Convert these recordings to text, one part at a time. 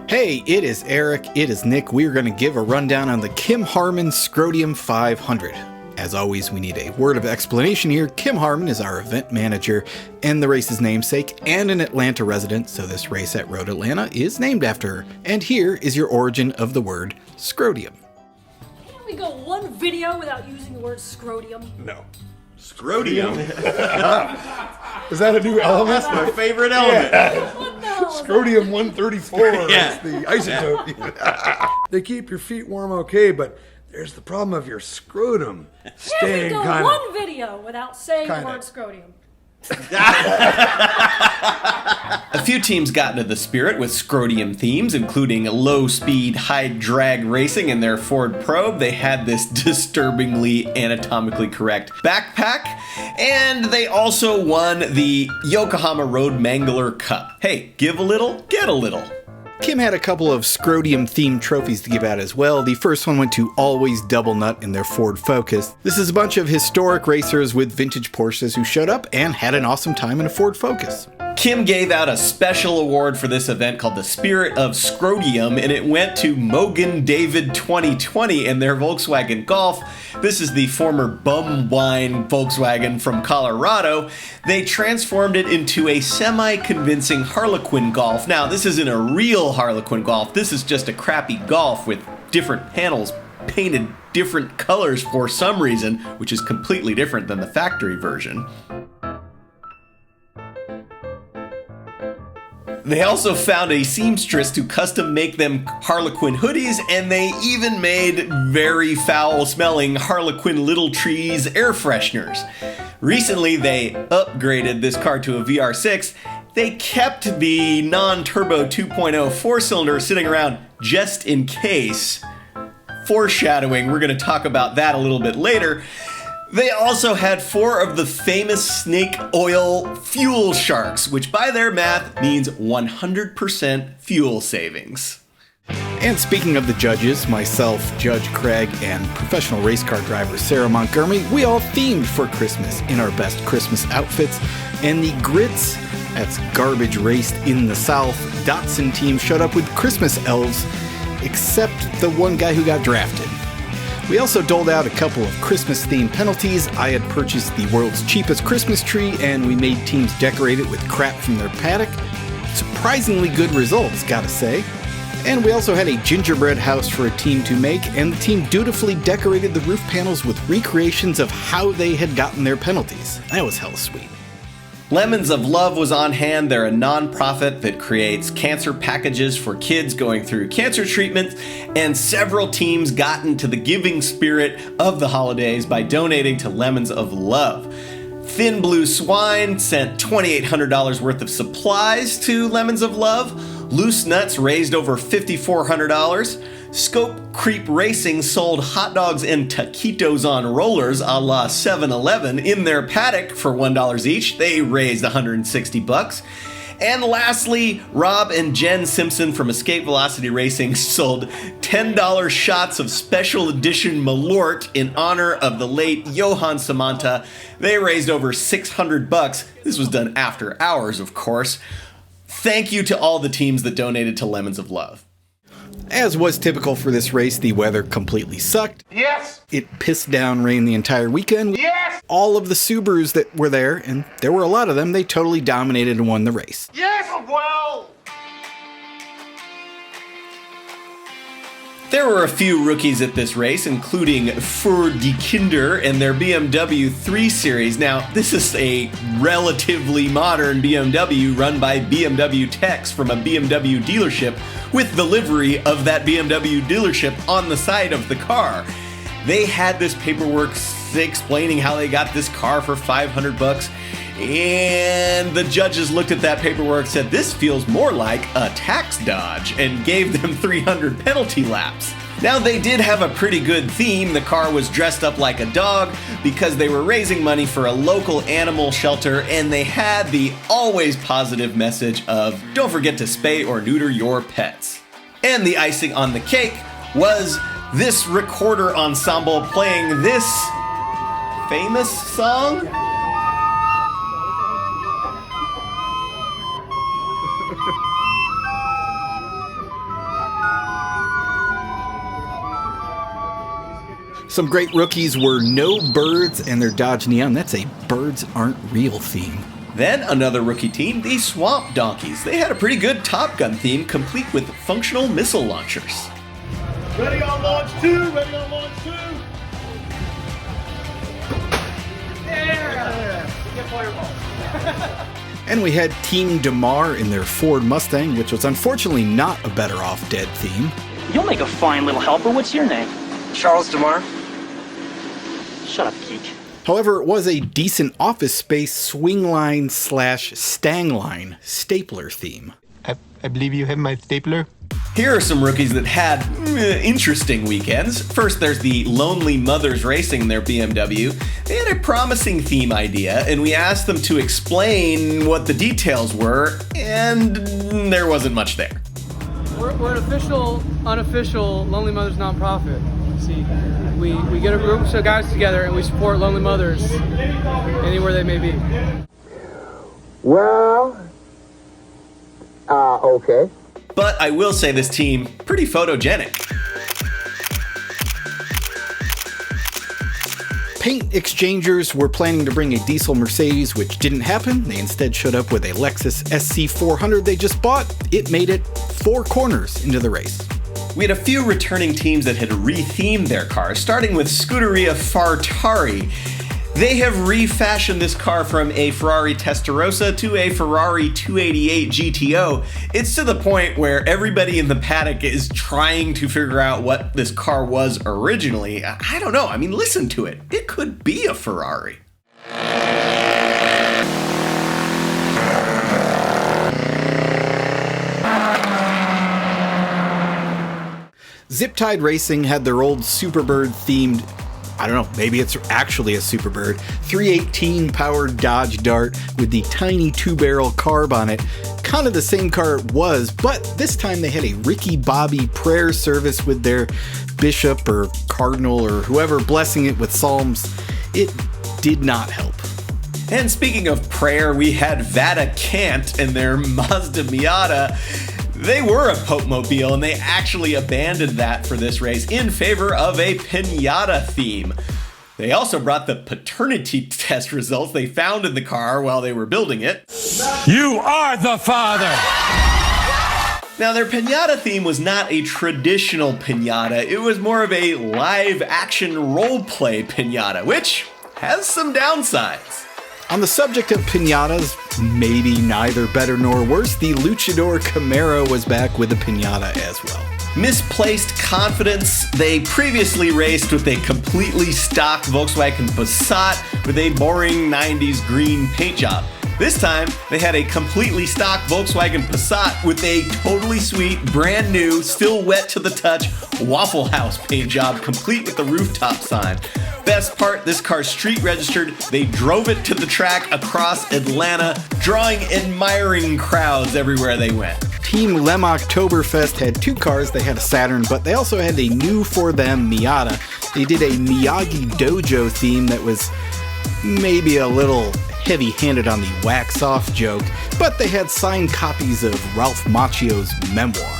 Hey, it is Eric, it is Nick. We are going to give a rundown on the Kim Harmon Scrodum 500. As always, we need a word of explanation here. Kim Harmon is our event manager and the race's namesake and an Atlanta resident, so this race at Road Atlanta is named after her. And here is your origin of the word scrodium. Can't we go one video without using the word scrodium? No. Scrodium? Is that a new element? That's my favorite element. What the hell? Scrodium 134 Yeah. is the isotope. They keep your feet warm okay, but there's the problem of your scrotum Can't we staying go kind one of... video without saying Kinda. the word scrodium? A few teams got into the spirit with scrodium themes, including low-speed, high-drag racing in their Ford Probe. They had this disturbingly anatomically correct backpack, and they also won the Yokohama Road Mangler Cup. Hey, give a little, get a little. Kim had a couple of Scrodium-themed trophies to give out as well. The first one went to Always Double Nut in their Ford Focus. This is a bunch of historic racers with vintage Porsches who showed up and had an awesome time in a Ford Focus. Kim gave out a special award for this event called the Spirit of Scrodium, and it went to Mogan David 2020 in their Volkswagen Golf. This is the former bum wine Volkswagen from Colorado. They transformed it into a semi-convincing Harlequin Golf. Now, this isn't a real Harlequin Golf. This is just a crappy Golf with different panels painted different colors for some reason, which is completely different than the factory version. They also found a seamstress to custom make them Harlequin hoodies, and they even made very foul-smelling Harlequin Little Trees air fresheners. Recently, they upgraded this car to a VR6. They kept the non-turbo 2.0 four-cylinder sitting around just in case. Foreshadowing, we're going to talk about that a little bit later. They also had 4 of the famous snake oil fuel sharks, which by their math means 100% fuel savings. And speaking of the judges, myself, Judge Craig, and professional race car driver Sarah Montgomery, we all themed for Christmas in our best Christmas outfits. And the Grits, that's garbage raced in the South, Datsun team showed up with Christmas elves, except the one guy who got drafted. We also doled out a couple of Christmas-themed penalties. I had purchased the world's cheapest Christmas tree, and we made teams decorate it with crap from their paddock. Surprisingly good results, gotta say. And we also had a gingerbread house for a team to make, and the team dutifully decorated the roof panels with recreations of how they had gotten their penalties. That was hella sweet. Lemons of Love was on hand. They're a non-profit that creates cancer packages for kids going through cancer treatment, and several teams got into the giving spirit of the holidays by donating to Lemons of Love. Thin Blue Swine sent $2,800 worth of supplies to Lemons of Love. Loose Nuts raised over $5,400. Scope Creep Racing sold hot dogs and taquitos on rollers a la 7-Eleven in their paddock for $1 each. They raised $160. And lastly, Rob and Jen Simpson from Escape Velocity Racing sold $10 shots of special edition Malort in honor of the late Johann Samantha. They raised over $600. This was done after hours, of course. Thank you to all the teams that donated to Lemons of Love. As was typical for this race, the weather completely sucked. Yes! It pissed down rain the entire weekend. Yes! All of the Subarus that were there, and there were a lot of them, they totally dominated and won the race. Yes! Well! There were a few rookies at this race, including Für die Kinder and their BMW 3 Series. Now, this is a relatively modern BMW run by BMW techs from a BMW dealership with the livery of that BMW dealership on the side of the car. They had this paperwork explaining how they got this car for $500, and the judges looked at that paperwork and said, this feels more like a tax dodge, and gave them 300 penalty laps. Now, they did have a pretty good theme. The car was dressed up like a dog because they were raising money for a local animal shelter, and they had the always positive message of don't forget to spay or neuter your pets. And the icing on the cake was this recorder ensemble playing this famous song. Some great rookies were No Birds and their Dodge Neon. That's a Birds Aren't Real theme. Then another rookie team, the Swamp Donkeys. They had a pretty good Top Gun theme, complete with functional missile launchers. Ready on launch 2, ready on launch 2. Yeah! Get fireballs. And we had Team DeMar in their Ford Mustang, which was unfortunately not a Better Off Dead theme. You'll make a fine little helper. What's your name? Charles DeMar. Shut up, geek. However, it was a decent Office Space swing line / stang line stapler theme. I believe you have my stapler. Here are some rookies that had interesting weekends. First, there's the Lonely Mothers Racing, their BMW. They had a promising theme idea, and we asked them to explain what the details were, and there wasn't much there. We're an official, unofficial Lonely Mothers nonprofit. See, we get a group of guys together and we support lonely mothers anywhere they may be. Well, okay. But I will say this team, pretty photogenic. Paint exchangers were planning to bring a diesel Mercedes, which didn't happen. They instead showed up with a Lexus SC400 they just bought. It made it 4 corners into the race. We had a few returning teams that had rethemed their cars, starting with Scooteria Farari. They have refashioned this car from a Ferrari Testarossa to a Ferrari 288 GTO. It's to the point where everybody in the paddock is trying to figure out what this car was originally. I don't know. I mean, listen to it. It could be a Ferrari. Zip-Tied Racing had their old Superbird themed, I don't know, maybe it's actually a Superbird, 318 powered Dodge Dart with the tiny 2-barrel carb on it. Kind of the same car it was, but this time they had a Ricky Bobby prayer service with their bishop or cardinal or whoever blessing it with psalms. It did not help. And speaking of prayer, we had Vada Kant and their Mazda Miata. They were a Pope Mobile, and they actually abandoned that for this race in favor of a pinata theme. They also brought the paternity test results they found in the car while they were building it. You are the father! Now, their pinata theme was not a traditional pinata. It was more of a live-action role-play pinata, which has some downsides. On the subject of pinatas, maybe neither better nor worse, the Luchador Camaro was back with a pinata as well. Misplaced confidence. They previously raced with a completely stock Volkswagen Passat with a boring 90s green paint job. This time, they had a completely stock Volkswagen Passat with a totally sweet, brand new, still wet to the touch Waffle House paint job, complete with the rooftop sign. Best part, this car's street registered. They drove it to the track across Atlanta, drawing admiring crowds everywhere they went. Team Lem Oktoberfest had 2 cars. They had a Saturn, but they also had a new for them Miata. They did a Miyagi Dojo theme that was maybe a little heavy-handed on the wax-off joke, but they had signed copies of Ralph Macchio's memoir.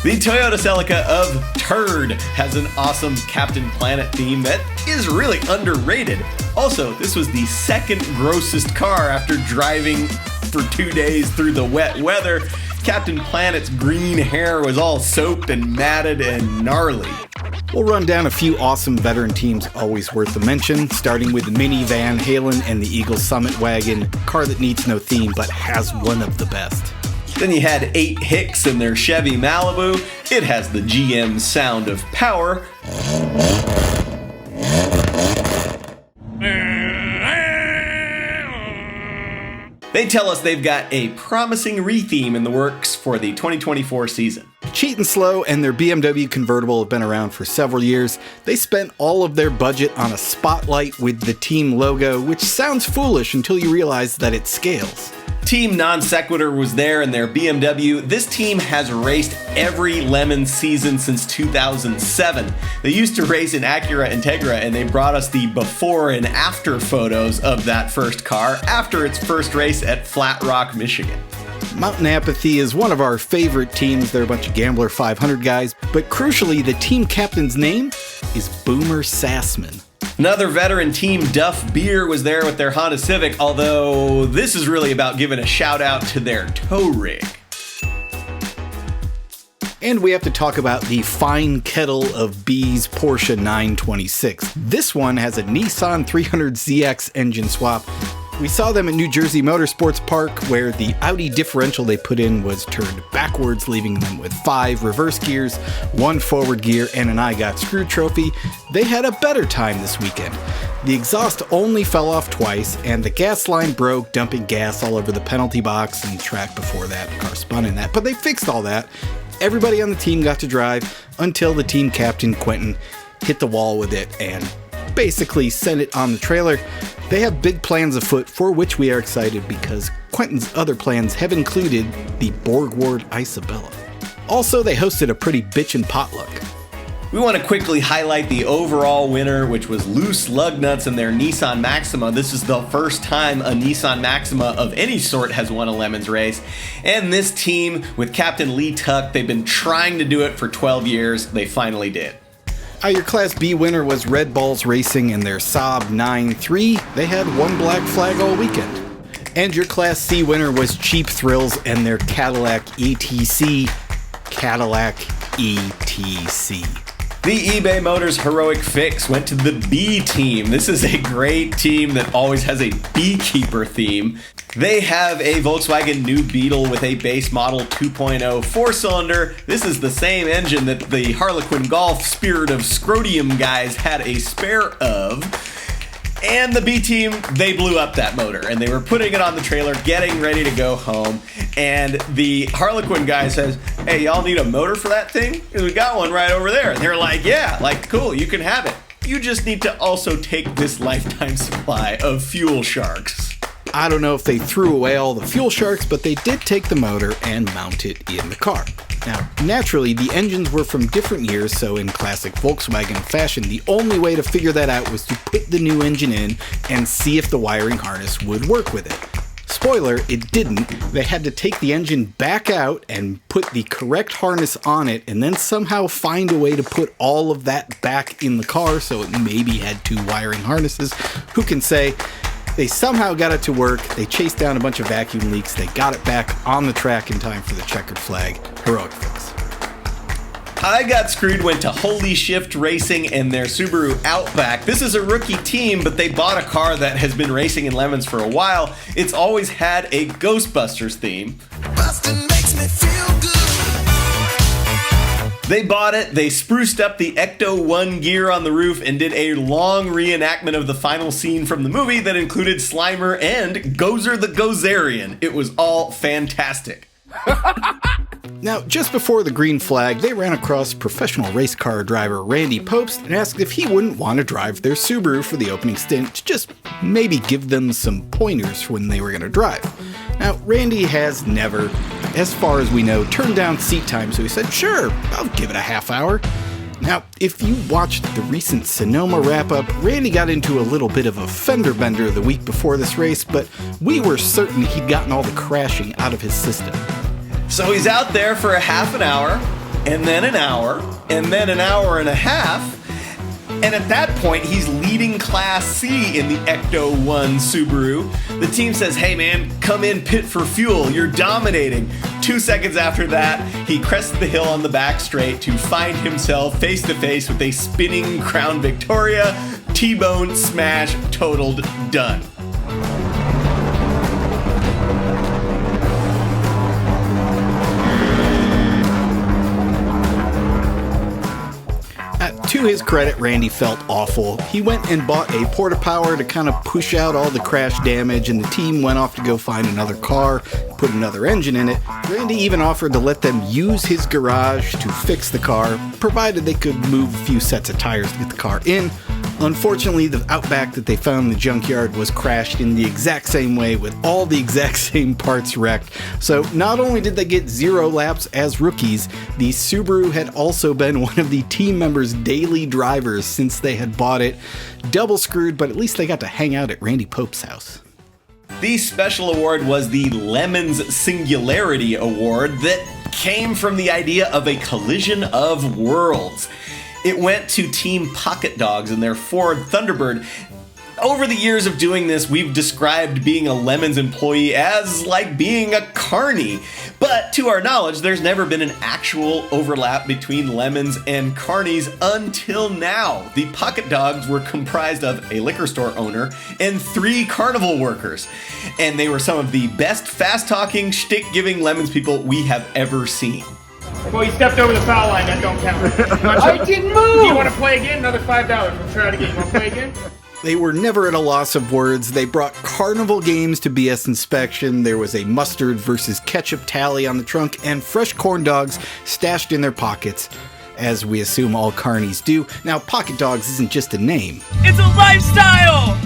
The Toyota Celica of Turd has an awesome Captain Planet theme that is really underrated. Also, this was the second grossest car after driving for 2 days through the wet weather. Captain Planet's green hair was all soaked and matted and gnarly. We'll run down a few awesome veteran teams always worth a mention, starting with Mini Van Halen and the Eagle Summit Wagon, car that needs no theme but has one of the best. Then you had 8 Hicks and their Chevy Malibu. It has the GM sound of power. They tell us they've got a promising retheme in the works for the 2024 season. Cheat and Slow and their BMW convertible have been around for several years. They spent all of their budget on a spotlight with the team logo, which sounds foolish until you realize that it scales. Team Non Sequitur was there in their BMW. This team has raced every Lemon season since 2007. They used to race in Acura Integra, and they brought us the before and after photos of that first car after its first race at Flat Rock, Michigan. Mountain Apathy is one of our favorite teams. They're a bunch of Gambler 500 guys, but crucially, the team captain's name is Boomer Sassman. Another veteran team, Duff Beer, was there with their Honda Civic, although this is really about giving a shout out to their tow rig. And we have to talk about the fine kettle of B's Porsche 926. This one has a Nissan 300ZX engine swap. We saw them at New Jersey Motorsports Park, where the Audi differential they put in was turned backwards, leaving them with 5 reverse gears, 1 forward gear, and an I Got Screwed trophy. They had a better time this weekend. The exhaust only fell off twice, and the gas line broke, dumping gas all over the penalty box and track before that. Car spun in that, but they fixed all that. Everybody on the team got to drive until the team captain, Quentin, hit the wall with it and basically sent it on the trailer. They have big plans afoot, for which we are excited because Quentin's other plans have included the Borgward Isabella. Also, they hosted a pretty bitchin' potluck. We want to quickly highlight the overall winner, which was Loose Lug Nuts and their Nissan Maxima. This is the first time a Nissan Maxima of any sort has won a Lemons race. And this team, with Captain Lee Tuck, they've been trying to do it for 12 years. They finally did. Your Class B winner was Red Balls Racing and their Saab 9-3. They had one black flag all weekend. And your Class C winner was Cheap Thrills and their Cadillac ETC. Cadillac ETC. The eBay Motors Heroic Fix went to the B team. This is a great team that always has a beekeeper theme. They have a Volkswagen New Beetle with a base model 2.0 4-cylinder. This is the same engine that the Harlequin Golf Spirit of Scrodum guys had a spare of. And the B team, they blew up that motor and they were putting it on the trailer, getting ready to go home. And the Harlequin guy says, "Hey, y'all need a motor for that thing? Because we got one right over there." And they're like, "Yeah, like, cool, you can have it. You just need to also take this lifetime supply of Fuel Sharks." I don't know if they threw away all the Fuel Sharks, but they did take the motor and mount it in the car. Now, naturally, the engines were from different years, so in classic Volkswagen fashion, the only way to figure that out was to put the new engine in and see if the wiring harness would work with it. Spoiler, it didn't. They had to take the engine back out and put the correct harness on it, and then somehow find a way to put all of that back in the car, so it maybe had 2 wiring harnesses. Who can say? They somehow got it to work. They chased down a bunch of vacuum leaks. They got it back on the track in time for the checkered flag. Heroic Fix. I Got Screwed went to Holy Shift Racing and their Subaru Outback. This is a rookie team, but they bought a car that has been racing in Lemons for a while. It's always had a Ghostbusters theme. Bustin' makes me feel good. They bought it, they spruced up the Ecto 1 gear on the roof and did a long reenactment of the final scene from the movie that included Slimer and Gozer the Gozerian. It was all fantastic. Now, just before the green flag, they ran across professional race car driver Randy Pobst and asked if he wouldn't want to drive their Subaru for the opening stint to just maybe give them some pointers for when they were going to drive. Now, Randy has never, as far as we know, turned down seat time, so he said, "Sure, I'll give it a half hour." Now, if you watched the recent Sonoma Wrapup, Randy got into a little bit of a fender bender the week before this race, but we were certain he'd gotten all the crashing out of his system. So he's out there for a half an hour, and then an hour, and then an hour and a half. And at that point, he's leading Class C in the Ecto 1 Subaru. The team says, "Hey man, come in, pit for fuel, you're dominating." 2 seconds after that, he crests the hill on the back straight to find himself face to face with a spinning Crown Victoria, T-bone, smash, totaled, done. To his credit, Randy felt awful. He went and bought a porta power to kind of push out all the crash damage, and the team went off to go find another car, put another engine in it. Randy even offered to let them use his garage to fix the car, provided they could move a few sets of tires to get the car in. Unfortunately, the Outback that they found in the junkyard was crashed in the exact same way with all the exact same parts wrecked. So not only did they get 0 laps as rookies, the Subaru had also been one of the team members' daily drivers since they had bought it. Double screwed, but at least they got to hang out at Randy Pobst's house. The special award was the Lemons Singularity Award that came from the idea of a collision of worlds. It went to Team Pocket Dogs and their Ford Thunderbird. Over the years of doing this, we've described being a Lemons employee as like being a carny. But to our knowledge, there's never been an actual overlap between Lemons and carnies until now. The Pocket Dogs were comprised of a liquor store owner and 3 carnival workers. And they were some of the best fast-talking, shtick-giving Lemons people we have ever seen. Well, you stepped over the foul line. That don't count. I didn't move! Do you want to play again? Another $5. We'll try it again. You want to play again? They were never at a loss of words. They brought carnival games to BS inspection. There was a mustard versus ketchup tally on the trunk and fresh corn dogs stashed in their pockets, as we assume all carnies do. Now, Pocket Dogs isn't just a name. It's a lifestyle!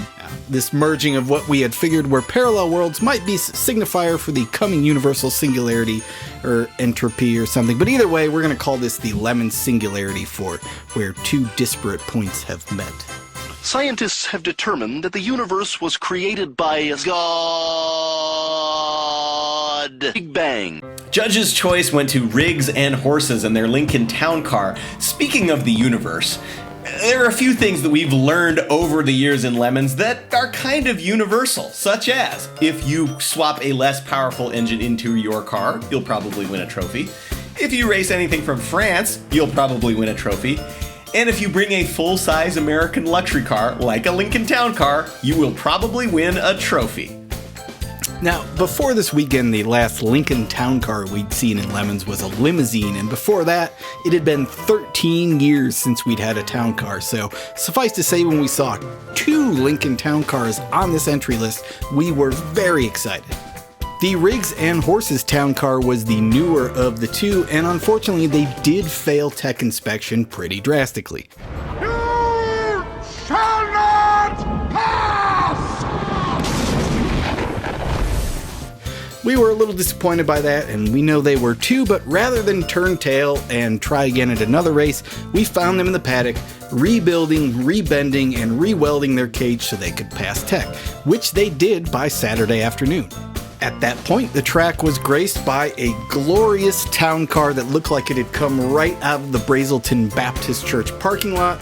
This merging of what we had figured were parallel worlds might be signifier for the coming universal singularity or entropy or something. But either way, we're going to call this the Lemon Singularity for where 2 disparate points have met. Scientists have determined that the universe was created by God. Big Bang. Judge's choice went to Riggs and Horses and their Lincoln Town Car. Speaking of the universe, there are a few things that we've learned over the years in Lemons that are kind of universal, such as if you swap a less powerful engine into your car, you'll probably win a trophy. If you race anything from France, you'll probably win a trophy. And if you bring a full-size American luxury car, like a Lincoln Town Car, you will probably win a trophy. Now, before this weekend, the last Lincoln Town Car we'd seen in Lemons was a limousine, and before that, it had been 13 years since we'd had a town car. So, suffice to say, when we saw 2 Lincoln Town Cars on this entry list, we were very excited. The Riggs and Horses Town Car was the newer of the 2, and unfortunately they did fail tech inspection pretty drastically. You shall not pass! We were a little disappointed by that, and we know they were too, but rather than turn tail and try again at another race, we found them in the paddock, rebuilding, rebending, and re-welding their cage so they could pass tech, which they did by Saturday afternoon. At that point, the track was graced by a glorious town car that looked like it had come right out of the Brazelton Baptist Church parking lot.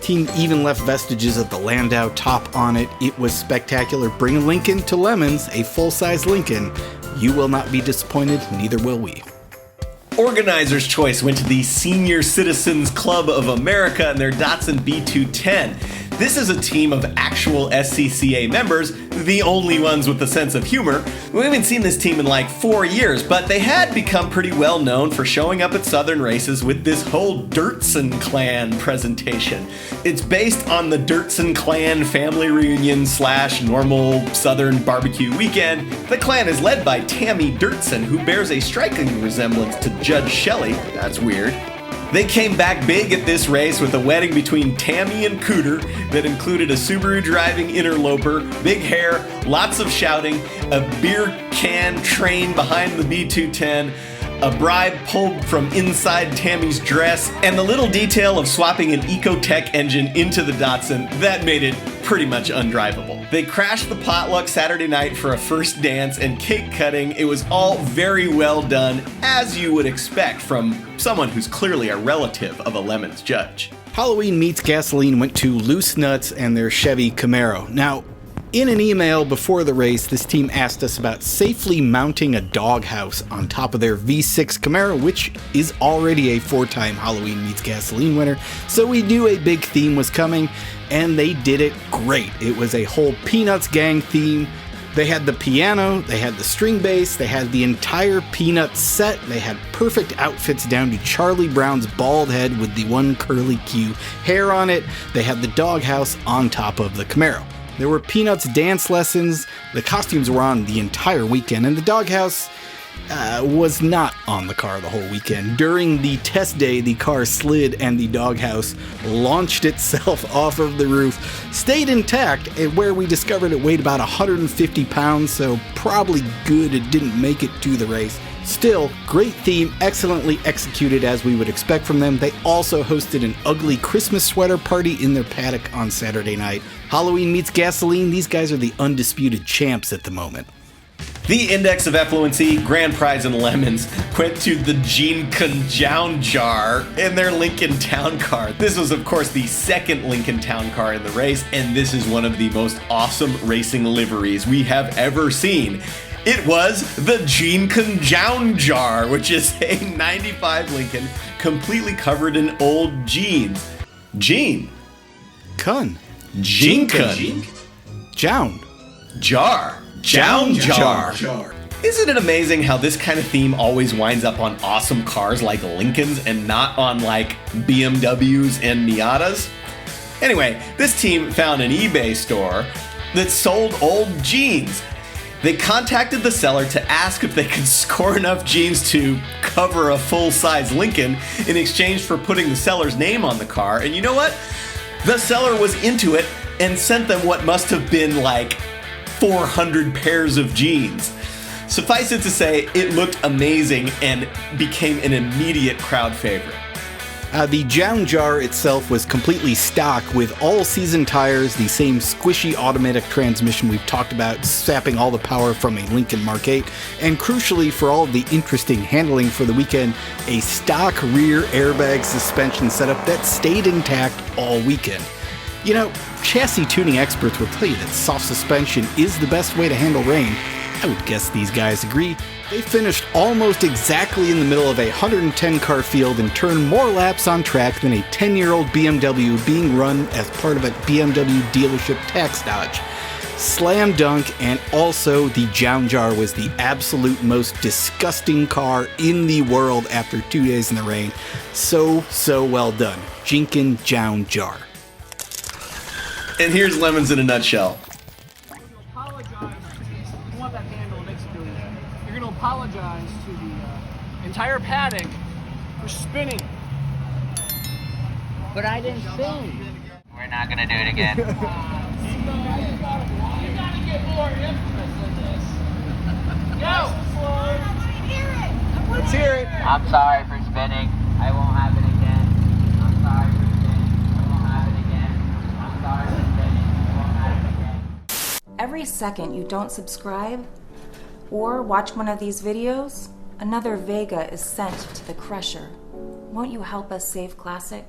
Team even left vestiges of the Landau top on it. It was spectacular. Bring a Lincoln to Lemons, a full-size Lincoln. You will not be disappointed, neither will we. Organizer's choice went to the Senior Citizens Club of America and their Datsun B210. This is a team of actual SCCA members, the only ones with a sense of humor. We haven't seen this team in like 4 years, but they had become pretty well known for showing up at Southern races with this whole Dirtson Clan presentation. It's based on the Dirtson Clan family reunion / normal Southern barbecue weekend. The clan is led by Tammy Dirtson, who bears a striking resemblance to Judge Shelley. That's weird. They came back big at this race with a wedding between Tammy and Cooter that included a Subaru driving interloper, big hair, lots of shouting, a beer can train behind the B210, a bribe pulled from inside Tammy's dress, and the little detail of swapping an Ecotec engine into the Datsun that made it pretty much undrivable. They crashed the potluck Saturday night for a first dance and cake cutting. It was all very well done, as you would expect from someone who's clearly a relative of a Lemons judge. Halloween Meets Gasoline went to Loose Nuts and their Chevy Camaro. Now, in an email before the race, this team asked us about safely mounting a doghouse on top of their V6 Camaro, which is already a 4-time Halloween Meets Gasoline winner, so we knew a big theme was coming, and they did it great. It was a whole Peanuts gang theme. They had the piano, they had the string bass, they had the entire Peanuts set, they had perfect outfits down to Charlie Brown's bald head with the one curly Q hair on it. They had the doghouse on top of the Camaro. There were Peanuts dance lessons, the costumes were on the entire weekend, and the doghouse was not on the car the whole weekend. During the test day, the car slid and the doghouse launched itself off of the roof, stayed intact, and where we discovered it weighed about 150 pounds, so probably good it didn't make it to the race. Still, great theme, excellently executed as we would expect from them. They also hosted an ugly Christmas sweater party in their paddock on Saturday night. Halloween Meets Gasoline, these guys are the undisputed champs at the moment. The index of effluency, grand prize in lemons, went to the Gene Conjown jar in their Lincoln Town car. This was, of course, the second Lincoln Town car in the race, and this is one of the most awesome racing liveries we have ever seen. It was the Gene Conjown jar, which is a 95 Lincoln completely covered in old jeans. Gene. Kun. Gene Kun. Jown. Jar. Jown jar. Isn't it amazing how this kind of theme always winds up on awesome cars like Lincolns and not on like BMWs and Miatas? Anyway, this team found an eBay store that sold old jeans. They contacted the seller to ask if they could score enough jeans to cover a full-size Lincoln in exchange for putting the seller's name on the car. And you know what? The seller was into it and sent them what must have been like 400 pairs of jeans. Suffice it to say, it looked amazing and became an immediate crowd favorite. The Jown jar itself was completely stock with all-season tires, the same squishy automatic transmission we've talked about, sapping all the power from a Lincoln Mark 8, and crucially for all of the interesting handling for the weekend, a stock rear airbag suspension setup that stayed intact all weekend. You know, chassis tuning experts will tell you that soft suspension is the best way to handle rain. I would guess these guys agree. They finished almost exactly in the middle of a 110-car field and turned more laps on track than a 10-year-old BMW being run as part of a BMW dealership tax dodge. Slam dunk, and also the Jown jar was the absolute most disgusting car in the world after 2 days in the rain. So well done. Jinkin Jown jar. And here's lemons in a nutshell. You're going to apologize to the entire paddock for spinning. But I didn't spin. We're not going to do it again. You gotta get more infamous than this. Go! Let's hear it. I'm sorry for spinning. I won't have it again. I'm sorry for spinning. I won't have it again. I'm sorry for spinning. I won't have it again. Every second you don't subscribe or watch one of these videos, another Vega is sent to the crusher. Won't you help us save Classic?